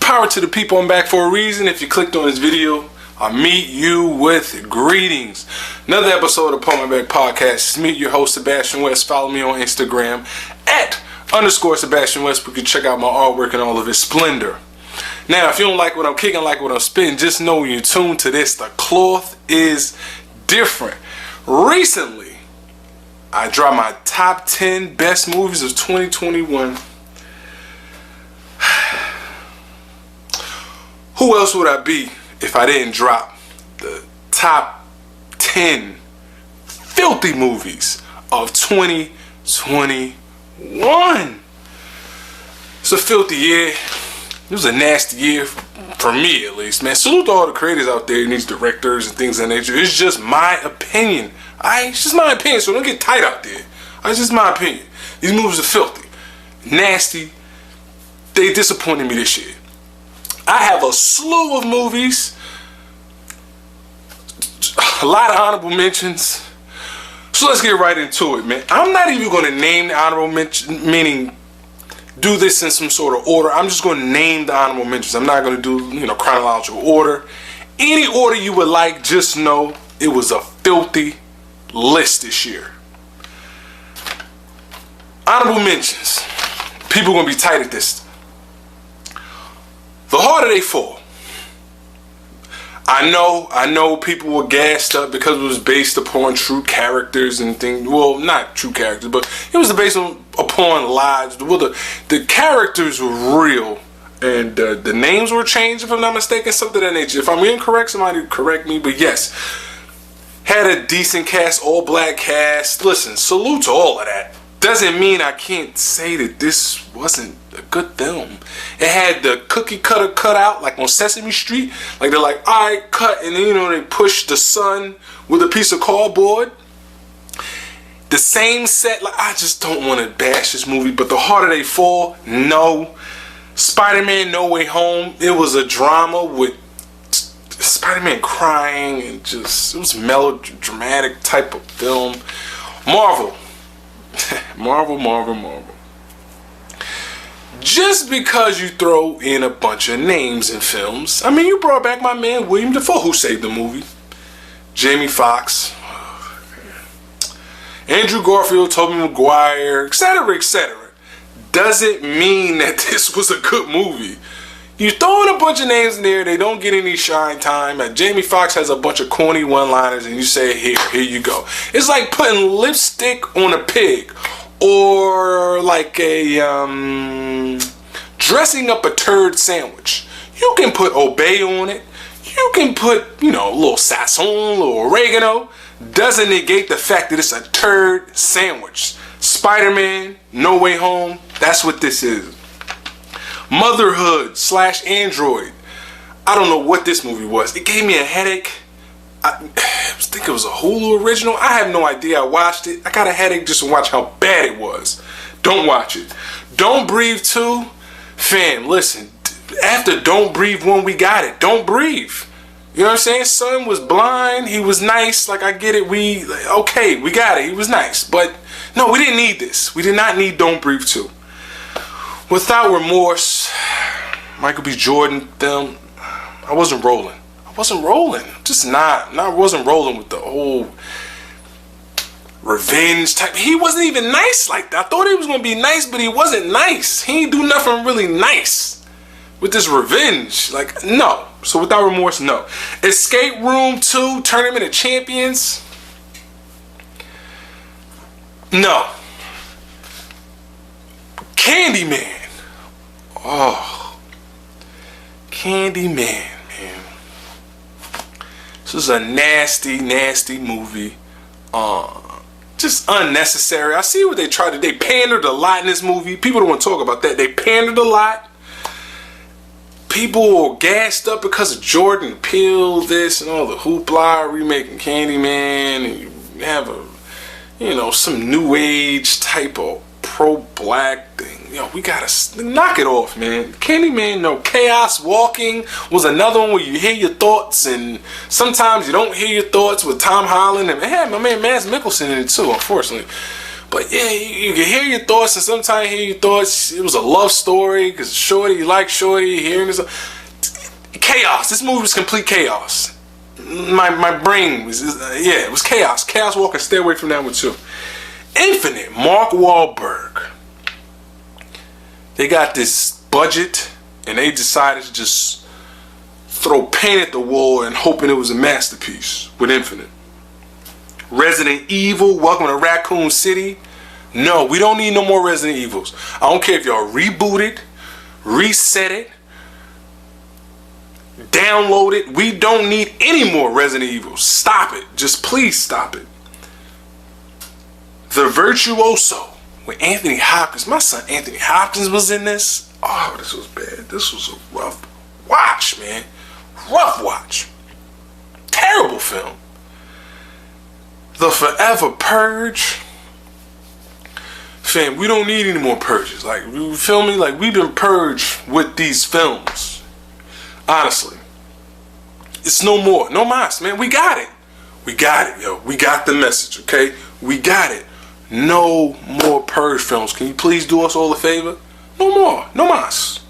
Power to the people, I'm back for a reason. If you clicked on this video, I meet you with greetings. Another episode of Pull My Back Podcast. Meet your host, Sebastian West. Follow me on Instagram @_Sebastian West. You can check out my artwork and all of its splendor. Now, if you don't like what I'm kicking, like what I'm spitting, just know when you're tuned to this, the cloth is different. Recently, I dropped my top 10 best movies of 2021. Who else would I be if I didn't drop the top 10 filthy movies of 2021? It's a filthy year. It was a nasty year for me, at least, man. Salute to all the creators out there and these directors and things of that nature. It's just my opinion. It's just my opinion, so don't get tight out there. It's just my opinion. These movies are filthy, nasty. They disappointed me this year. I have a slew of movies, a lot of honorable mentions. So let's get right into it, man. I'm not even going to name the honorable mention, meaning do this in some sort of order. I'm just going to name the honorable mentions. I'm not going to do, chronological order. Any order you would like, just know it was a filthy list this year. Honorable mentions. People are going to be tight at this. The Harder They Fall. I know people were gassed up because it was based upon true characters and things. Well, not true characters, but it was based upon lives. Well, the characters were real, and the names were changed, if I'm not mistaken, something of that nature. If I'm incorrect, somebody correct me, but yes. Had a decent cast, all black cast. Listen, salute to all of that. Doesn't mean I can't say that this wasn't a good film. It had the cookie cutter cut out, like on Sesame Street. Like they're like, all right, cut, and then they push the sun with a piece of cardboard. The same set. Like, I just don't want to bash this movie, but The Harder They Fall, no. Spider-Man No Way Home, it was a drama with Spider-Man crying and just, it was melodramatic type of film. Marvel. Marvel. Just because you throw in a bunch of names in films, I mean, you brought back my man William Dafoe, who saved the movie. Jamie Foxx, Andrew Garfield, Tobey Maguire, etc. Doesn't mean that this was a good movie. You throw in a bunch of names in there, they don't get any shine time. And Jamie Foxx has a bunch of corny one-liners, and you say, here you go. It's like putting lipstick on a pig, or like a dressing up a turd sandwich. You can put Obey on it. You can put, a little sazon, a little oregano. Doesn't negate the fact that it's a turd sandwich. Spider-Man, No Way Home, that's what this is. Motherhood / Android. I don't know what this movie was. It gave me a headache. I think it was a Hulu original. I have no idea. I watched it. I got a headache just to watch how bad it was. Don't watch it. Don't Breathe 2. Fam, listen. After Don't Breathe 1, we got it. Don't Breathe. You know what I'm saying? Son was blind. He was nice. Like, I get it. We got it. He was nice. But, no, we didn't need this. We did not need Don't Breathe 2. Without Remorse, Michael B. Jordan film, I wasn't rolling. Just not. I wasn't rolling with the whole revenge type. He wasn't even nice like that. I thought he was going to be nice, but he wasn't nice. He ain't do nothing really nice with this revenge. Like, no. So Without Remorse, no. Escape Room 2, Tournament of Champions, no. Candyman. Oh, Candyman, man. This is a nasty movie. Just unnecessary. I see what they tried to. They pandered a lot in this movie. People don't want to talk about that. They pandered a lot. People were gassed up because of Jordan Peele, this and all the hoopla remaking Candyman, and you have some new age type of pro-black thing. We gotta knock it off, man. Candyman, no. Chaos Walking was another one where you hear your thoughts, and sometimes you don't hear your thoughts with Tom Holland. And it had my man Mads Mikkelsen in it too, unfortunately. But yeah, you can hear your thoughts, and sometimes you hear your thoughts. It was a love story because Shorty, you like Shorty, hearing this. Chaos. This movie was complete chaos. My brain was, it was chaos. Chaos Walker, stay away from that one too. Infinite, Mark Wahlberg. They got this budget, and they decided to just throw paint at the wall and hoping it was a masterpiece with Infinite. Resident Evil, Welcome to Raccoon City. No, we don't need no more Resident Evils. I don't care if y'all reboot it, reset it, download it. We don't need any more Resident Evils. Stop it. Just please stop it. The Virtuoso with Anthony Hopkins. My son Anthony Hopkins was in this. Oh, this was bad. This was a rough watch, man. Rough watch. Terrible film. The Forever Purge. Fam, we don't need any more purges. Like, you feel me? Like, we've been purged with these films. Honestly. It's no more. No mas, man. We got it. We got it, yo. We got the message, okay? We got it. No more purge films. Can you please do us all a favor? No more. No mas.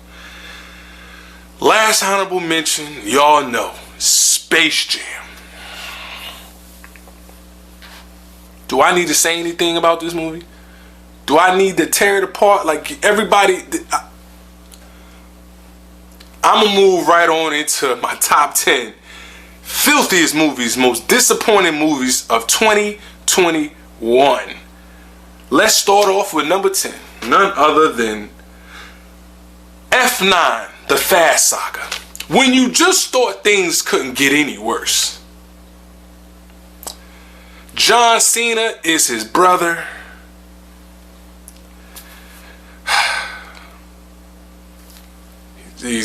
Last honorable mention, y'all know. Space Jam. Do I need to say anything about this movie? Do I need to tear it apart? Like everybody, I'm going to move right on into my top 10 filthiest movies, most disappointing movies of 2021. Let's start off with number 10. None other than F9, The Fast Saga. When you just thought things couldn't get any worse. John Cena is his brother. They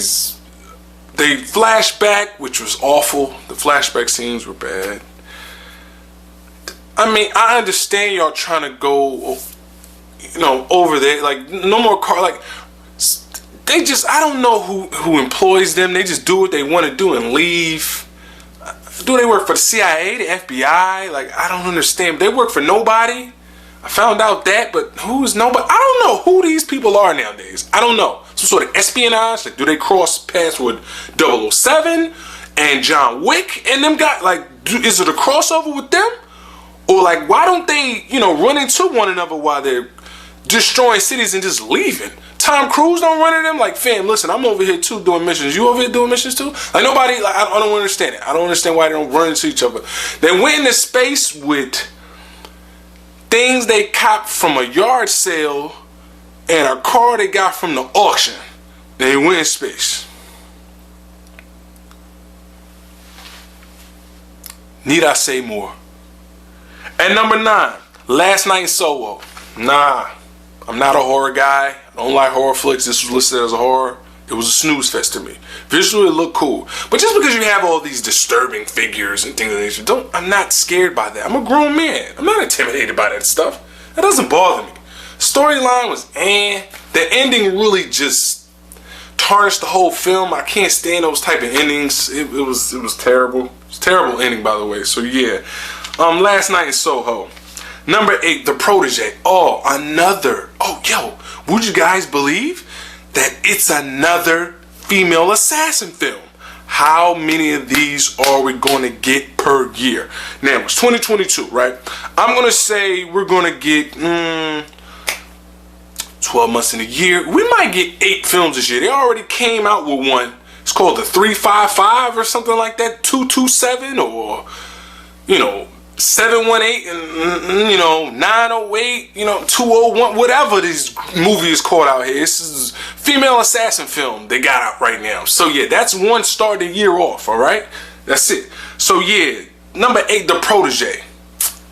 flashback, which was awful. The flashback scenes were bad. I mean, I understand y'all trying to go, over there. Like, no more car. Like, they just, I don't know who employs them. They just do what they want to do and leave. Do they work for the CIA, the FBI? Like, I don't understand. They work for nobody. I found out that, but who is nobody? I don't know who these people are nowadays. I don't know. Some sort of espionage? Like, do they cross paths with 007 and John Wick and them guys? Like, is it a crossover with them? Or, like, why don't they, run into one another while they're destroying cities and just leaving? Tom Cruise don't run into them? Like, fam, listen, I'm over here too doing missions. You over here doing missions too? Like, nobody, like, I don't understand it. I don't understand why they don't run into each other. They went into space with things they copped from a yard sale and a car they got from the auction. They went in space. Need I say more? At number 9, Last Night in Soho. Nah, I'm not a horror guy. I don't like horror flicks. This was listed as a horror. It was a snooze fest to me. Visually, it looked cool. But just because you have all these disturbing figures and things of that nature, I'm not scared by that. I'm a grown man. I'm not intimidated by that stuff. That doesn't bother me. Storyline was The ending really just tarnished the whole film. I can't stand those type of endings. It was terrible. It's a terrible ending, by the way. So yeah. Last Night in Soho. Number 8, The Protege. Would you guys believe that it's another female assassin film? How many of these are we going to get per year? Now, it's 2022, right? I'm going to say we're going to get 12 months in a year. We might get 8 films this year. They already came out with one. It's called the 355 or something like that. 227 or, 718 and 908, 201, whatever this movie is called out here. This is female assassin film they got out right now. So yeah, that's one start the year off, alright? That's it. So yeah, number 8, The Protege.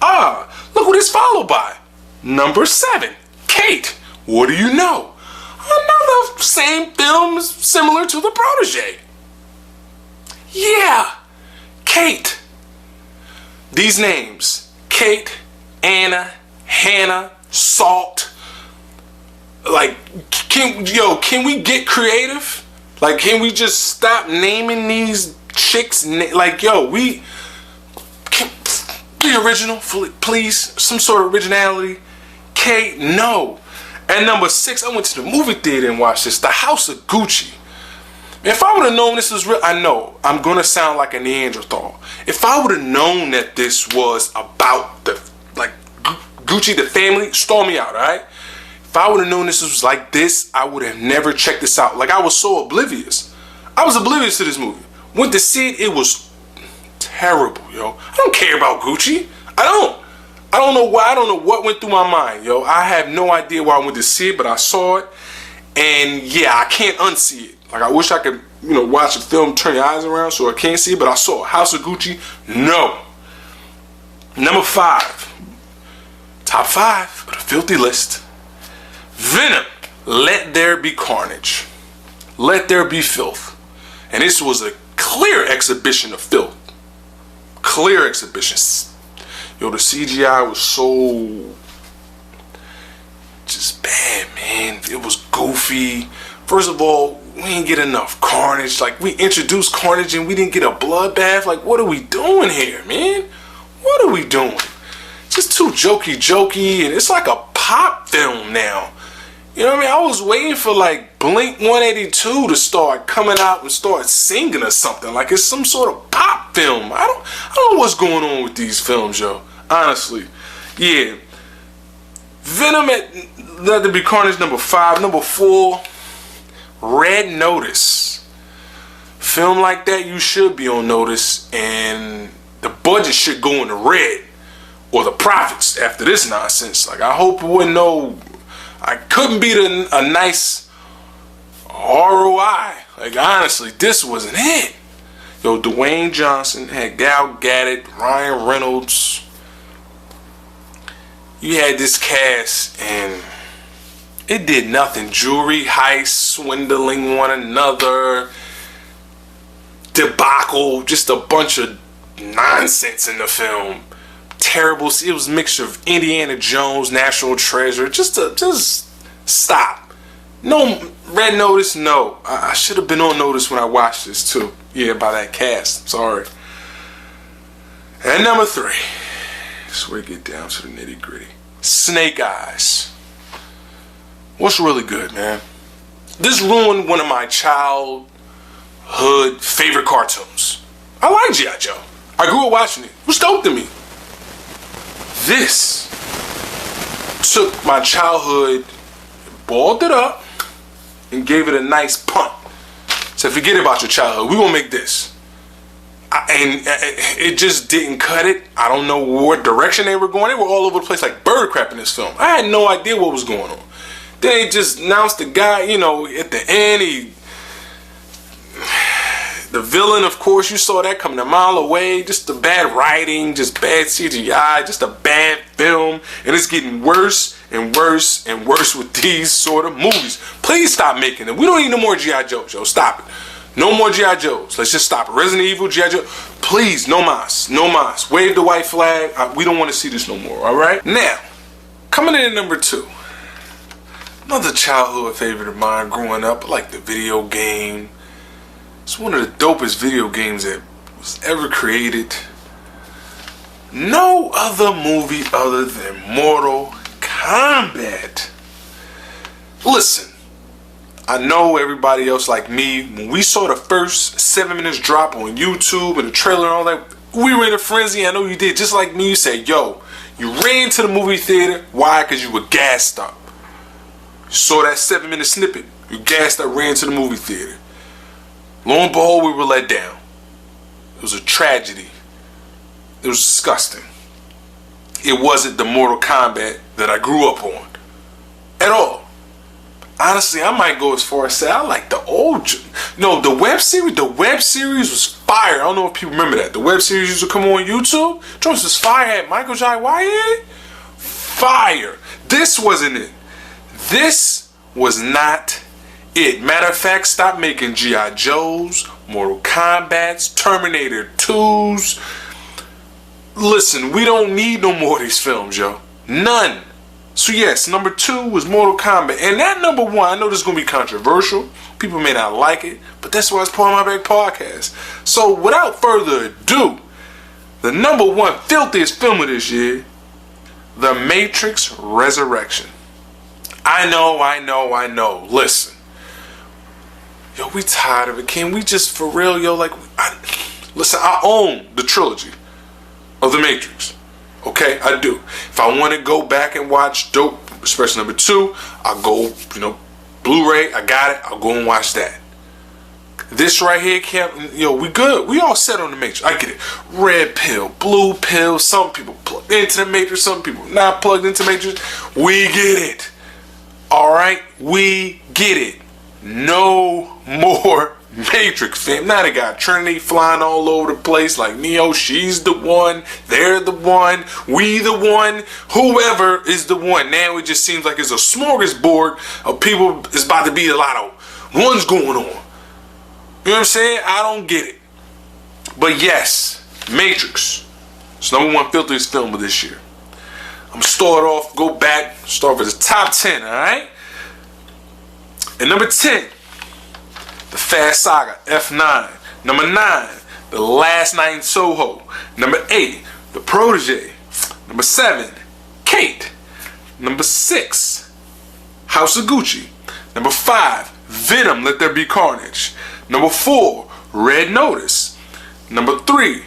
Look what it's followed by. Number 7, Kate. What do you know? Another same film similar to The Protege. Yeah, Kate. These names, Kate, Anna, Hannah, Salt. Like, can we get creative? Like, can we just stop naming these chicks? Like, we can be original, please. Some sort of originality. K, no. And number 6, I went to the movie theater and watched this, The House of Gucci. If I would have known this was real, I know I'm gonna sound like a Neanderthal. If I would have known that this was about the Gucci, the family, storm me out, alright? If I would have known this was like this, I would have never checked this out. Like, I was so oblivious. I was oblivious to this movie. Went to see it, it was terrible, yo. I don't care about Gucci. I don't know why. I don't know what went through my mind, yo. I have no idea why I went to see it, but I saw it. And yeah, I can't unsee it. Like, I wish I could, watch a film, turn your eyes around so I can't see it, but I saw it. House of Gucci, no. Number 5. Top 5 of the filthy list. Venom, Let There Be Carnage. Let there be filth. And this was a clear exhibition of filth. Clear exhibition. Yo, the CGI was so just bad, man. It was goofy. First of all, we didn't get enough carnage. Like, we introduced carnage and we didn't get a bloodbath. Like, what are we doing here, man? What are we doing? Just too jokey, and it's like a pop film now. You know what I mean? I was waiting for like Blink 182 to start coming out and start singing or something. Like it's some sort of pop film. I don't know what's going on with these films, yo. Honestly. Yeah. Venom at Let There Be Carnage, number 5. Number 4, Red Notice. Film like that, you should be on notice, and the budget should go in the red. Or the profits after this nonsense. Like, I hope it wouldn't I couldn't beat a nice ROI. Like, honestly, this wasn't it. Yo, Dwayne Johnson had Gal Gadot, Ryan Reynolds. You had this cast, and it did nothing. Jewelry heist, swindling one another, debacle, just a bunch of nonsense in the film. Terrible. It was a mixture of Indiana Jones, National Treasure. Just stop. No Red Notice. No, I should have been on notice when I watched this too. Yeah, by that cast. Sorry. And number 3. So we get down to the nitty gritty. Snake Eyes. What's really good, man? This ruined one of my childhood favorite cartoons. I like G.I. Joe. I grew up watching it. It was dope to me. This took my childhood, balled it up, and gave it a nice pump. Said, forget about your childhood. We gonna make this. And it just didn't cut it. I don't know what direction they were going. They were all over the place like bird crap in this film. I had no idea what was going on. Then they just announced the guy, at the end, the villain, of course, you saw that coming a mile away. Just the bad writing, just bad CGI, just a bad film. And it's getting worse and worse and worse with these sort of movies. Please stop making them. We don't need no more G.I. Joes, yo. Stop it. No more G.I. Joes. Let's just stop it. Resident Evil, G.I. Joe. Please, no mas. No mas. Wave the white flag. We don't want to see this no more, all right? Now, coming in at number 2. Another childhood favorite of mine growing up. I like the video game. It's one of the dopest video games that was ever created. No other movie other than Mortal Kombat. Listen, I know everybody else like me, when we saw the first 7 minutes drop on YouTube and the trailer and all that, we were in a frenzy. I know you did. Just like me, you said, yo, you ran to the movie theater. Why? Because you were gassed up. You saw that 7-minute snippet. You gassed up, ran to the movie theater. Lo and behold, we were let down. It was a tragedy. It was disgusting. It wasn't the Mortal Kombat that I grew up on. At all. Honestly, I might go as far as say I like the old... No, the web series. The web series was fire. I don't know if people remember that. The web series used to come on YouTube. Jones was fire. Had Michael J. White. Fire. This wasn't it. This was not it. Matter of fact, stop making G.I. Joes, Mortal Kombats, Terminator 2s. Listen, we don't need no more of these films, yo. None. So yes, number 2 was Mortal Kombat. And that number 1, I know this is going to be controversial. People may not like it, but that's why it's part of my back podcast. So without further ado, the number 1 filthiest film of this year, The Matrix Resurrection. I know. Listen. Yo, we tired of it. Can we just, for real, yo, like, listen, I own the trilogy of The Matrix. Okay, I do. If I want to go back and watch Dope, especially number 2, I'll go, Blu-ray, I got it, I'll go and watch that. This right here, we good. We all set on The Matrix. I get it. Red pill, blue pill, some people plugged into The Matrix, some people not plugged into The Matrix. We get it. Alright, we get it. No more Matrix, fam. Now they got Trinity flying all over the place like Neo. She's the one. They're the one. We the one. Whoever is the one. Now it just seems like it's a smorgasbord of people. It's about to be a lot of ones going on. You know what I'm saying? I don't get it. But yes, Matrix. It's number 1 filthiest film of this year. I'm gonna start with the top 10, alright? And number 10, The Fast Saga, F9. Number 9, The Last Night in Soho. Number 8, The Protege. Number 7, Kate. Number 6, House of Gucci. Number 5, Venom, Let There Be Carnage. Number 4, Red Notice. Number 3,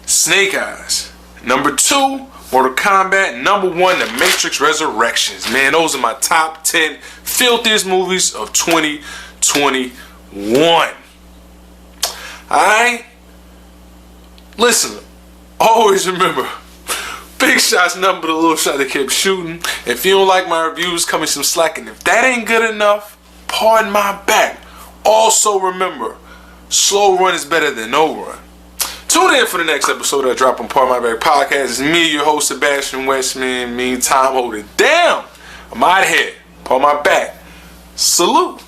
Snake Eyes. Number 2, Mortal Kombat. Number 1, The Matrix Resurrections. Man, those are my top 10 filthiest movies of 2021. Alright? Listen, always remember, big shots number the little shot that kept shooting. If you don't like my reviews, cut me some slack. And if that ain't good enough, pardon my back. Also remember, slow run is better than no run. Tune in for the next episode of Drop on Part My Back Podcast. It's me, your host, Sebastian Westman. Meantime, hold it down. I'm out of here. Part my back. Salute.